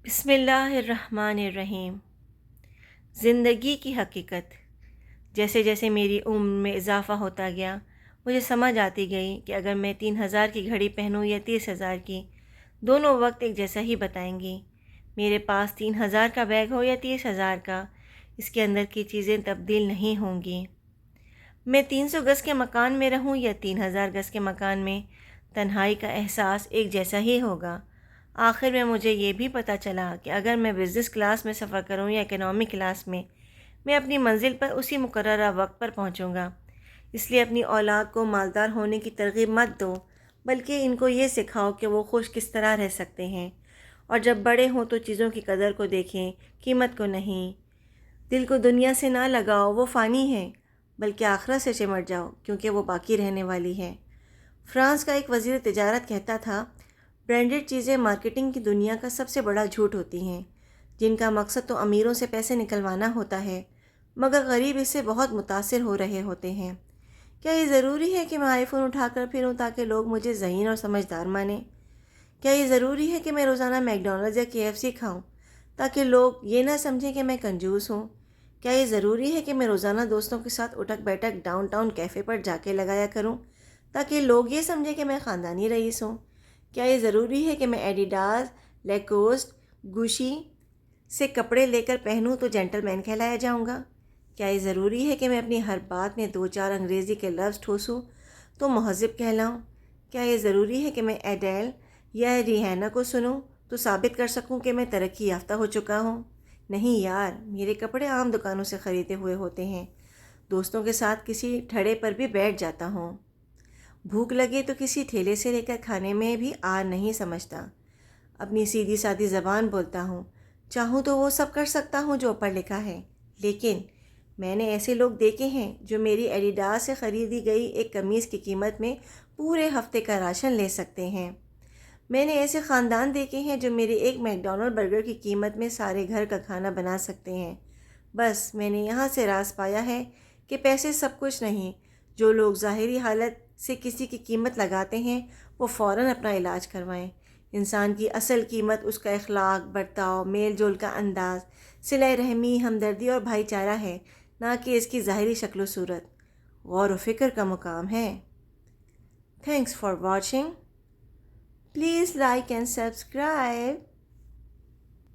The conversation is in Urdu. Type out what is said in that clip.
بسم اللہ الرحمن الرحیم۔ زندگی کی حقیقت۔ جیسے جیسے میری عمر میں اضافہ ہوتا گیا مجھے سمجھ آتی گئی کہ اگر میں 3000 کی گھڑی پہنوں یا 30,000 کی، دونوں وقت ایک جیسا ہی بتائیں گی۔ میرے پاس 3000 کا بیگ ہو یا 30,000 کا، اس کے اندر کی چیزیں تبدیل نہیں ہوں گی۔ میں 300 گز کے مکان میں رہوں یا 3000 گز کے مکان میں، تنہائی کا احساس ایک جیسا ہی ہوگا۔ آخر میں مجھے یہ بھی پتہ چلا کہ اگر میں بزنس کلاس میں سفر کروں یا اکنامی کلاس میں اپنی منزل پر اسی مقررہ وقت پر پہنچوں گا۔ اس لیے اپنی اولاد کو مالدار ہونے کی ترغیب مت دو، بلکہ ان کو یہ سکھاؤ کہ وہ خوش کس طرح رہ سکتے ہیں، اور جب بڑے ہوں تو چیزوں کی قدر کو دیکھیں، قیمت کو نہیں۔ دل کو دنیا سے نہ لگاؤ، وہ فانی ہے، بلکہ آخرت سے چمٹ جاؤ کیونکہ وہ باقی رہنے والی ہے۔ فرانس کا ایک وزیر تجارت کہتا تھا، برانڈڈ چیزیں مارکیٹنگ کی دنیا کا سب سے بڑا جھوٹ ہوتی ہیں، جن کا مقصد تو امیروں سے پیسے نکلوانا ہوتا ہے، مگر غریب اس سے بہت متاثر ہو رہے ہوتے ہیں۔ کیا یہ ضروری ہے کہ میں آئی فون اٹھا کر پھروں تاکہ لوگ مجھے ذہین اور سمجھدار مانیں؟ کیا یہ ضروری ہے کہ میں روزانہ میکڈونلڈز یا KFC کھاؤں تاکہ لوگ یہ نہ سمجھیں کہ میں کنجوس ہوں؟ کیا یہ ضروری ہے کہ میں روزانہ دوستوں کے ساتھ اٹھک بیٹھک ڈاؤن ٹاؤن کیفے پر جا کے لگایا کروں تاکہ لوگ یہ سمجھیں کہ میں خاندانی رئیس ہوں؟ کیا یہ ضروری ہے کہ میں ایڈیڈاز، لیکوسٹ، گوشی سے کپڑے لے کر پہنوں تو جینٹل مین کہلایا جاؤں گا؟ کیا یہ ضروری ہے کہ میں اپنی ہر بات میں 2-4 انگریزی کے لفظ ٹھوسوں تو مہذب کہلاؤں؟ کیا یہ ضروری ہے کہ میں ایڈیل یا ریحانہ کو سنوں تو ثابت کر سکوں کہ میں ترقی یافتہ ہو چکا ہوں؟ نہیں یار، میرے کپڑے عام دکانوں سے خریدے ہوئے ہوتے ہیں، دوستوں کے ساتھ کسی ٹھڑے پر بھی بیٹھ جاتا ہوں، بھوک لگے تو کسی ٹھیلے سے لے کر کھانے میں بھی آر نہیں سمجھتا، اپنی سیدھی سادھی زبان بولتا ہوں، چاہوں تو وہ سب کر سکتا ہوں جو اوپر لکھا ہے۔ لیکن میں نے ایسے لوگ دیکھے ہیں جو میری ایڈیڈاز سے خریدی گئی ایک قمیض کی قیمت میں پورے ہفتے کا راشن لے سکتے ہیں۔ میں نے ایسے خاندان دیکھے ہیں جو میرے ایک میکڈونلڈ برگر کی قیمت میں سارے گھر کا کھانا بنا سکتے ہیں۔ بس میں نے یہاں سے راز پایا ہے کہ پیسے سب کچھ نہیں۔ جو لوگ ظاہری حالت سے کسی کی قیمت لگاتے ہیں وہ فوراً اپنا علاج کروائیں۔ انسان کی اصل قیمت اس کا اخلاق، برتاؤ، میل جول کا انداز، صلہ رحمی، ہمدردی اور بھائی چارہ ہے، نہ کہ اس کی ظاہری شکل و صورت۔ غور و فکر کا مقام ہے۔ Thanks for watching. Please like and subscribe.